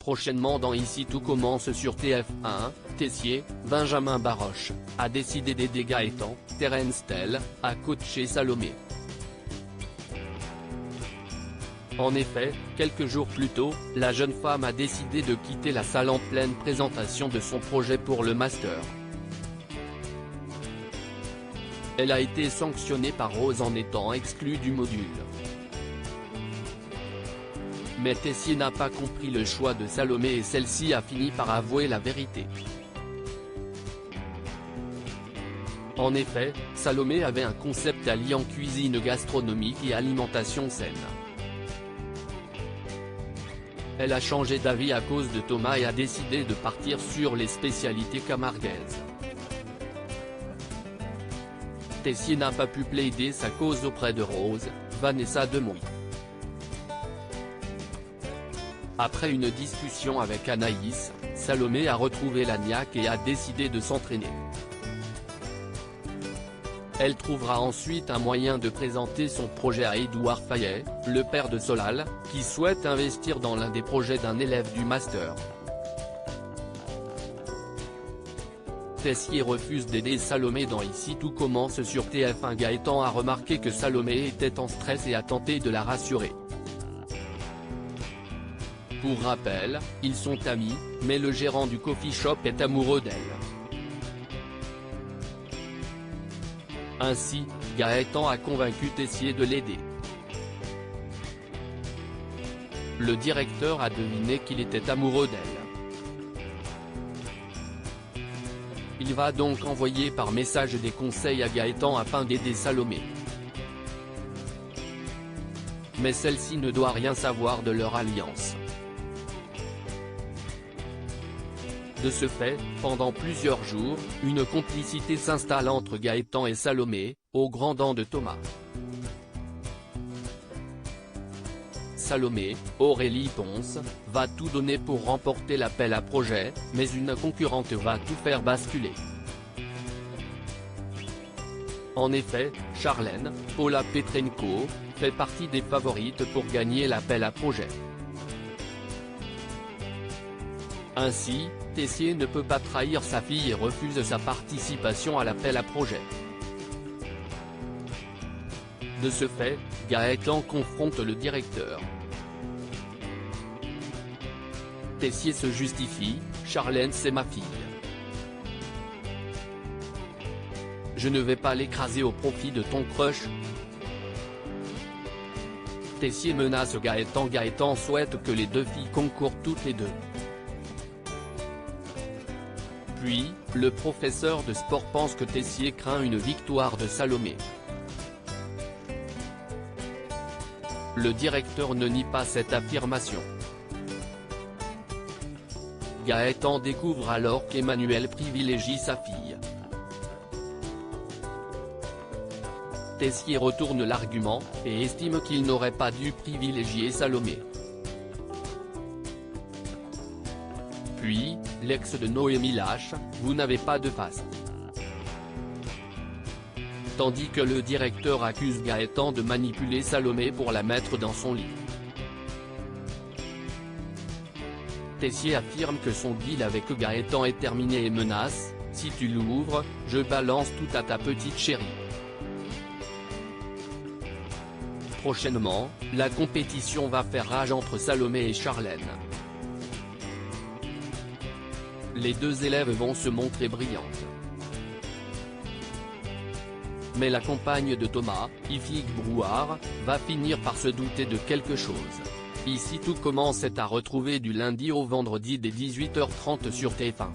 Prochainement dans Ici tout commence sur TF1, Tessier, Benjamin Baroche, a décidé d'aider Gaëtan, Terence Tell, à coacher Salomé. En effet, quelques jours plus tôt, la jeune femme a décidé de quitter la salle en pleine présentation de son projet pour le master. Elle a été sanctionnée par Rose en étant exclue du module. Mais Tessier n'a pas compris le choix de Salomé et celle-ci a fini par avouer la vérité. En effet, Salomé avait un concept alliant cuisine gastronomique et alimentation saine. Elle a changé d'avis à cause de Thomas et a décidé de partir sur les spécialités camarguaises. Tessier n'a pas pu plaider sa cause auprès de Rose, Vanessa Demouy. Après une discussion avec Anaïs, Salomé a retrouvé la niaque et a décidé de s'entraîner. Elle trouvera ensuite un moyen de présenter son projet à Édouard Fayet, le père de Solal, qui souhaite investir dans l'un des projets d'un élève du master. Tessier refuse d'aider Salomé dans Ici tout commence sur TF1. Gaëtan a remarqué que Salomé était en stress et a tenté de la rassurer. Pour rappel, ils sont amis, mais le gérant du coffee shop est amoureux d'elle. Ainsi, Gaëtan a convaincu Tessier de l'aider. Le directeur a deviné qu'il était amoureux d'elle. Il va donc envoyer par message des conseils à Gaëtan afin d'aider Salomé. Mais celle-ci ne doit rien savoir de leur alliance. De ce fait, pendant plusieurs jours, une complicité s'installe entre Gaëtan et Salomé, au grand dam de Thomas. Salomé, Aurélie Ponce, va tout donner pour remporter l'appel à projet, mais une concurrente va tout faire basculer. En effet, Charlène, Paula Petrenko, fait partie des favorites pour gagner l'appel à projet. Ainsi, Tessier ne peut pas trahir sa fille et refuse sa participation à l'appel à projet. De ce fait, Gaëtan confronte le directeur. Tessier se justifie, Charlène c'est ma fille. Je ne vais pas l'écraser au profit de ton crush. Tessier menace Gaëtan. Gaëtan souhaite que les deux filles concourent toutes les deux. Puis, le professeur de sport pense que Tessier craint une victoire de Salomé. Le directeur ne nie pas cette affirmation. Gaëtan découvre alors qu'Emmanuel privilégie sa fille. Tessier retourne l'argument, et estime qu'il n'aurait pas dû privilégier Salomé. Puis, l'ex de Noémie lâche, vous n'avez pas de face. Tandis que le directeur accuse Gaëtan de manipuler Salomé pour la mettre dans son lit. Tessier affirme que son deal avec Gaëtan est terminé et menace, si tu l'ouvres, je balance tout à ta petite chérie. Prochainement, la compétition va faire rage entre Salomé et Charlène. Les deux élèves vont se montrer brillantes. Mais la compagne de Thomas, Ifig Brouard, va finir par se douter de quelque chose. Ici tout commence est à retrouver du lundi au vendredi dès 18h30 sur TF1.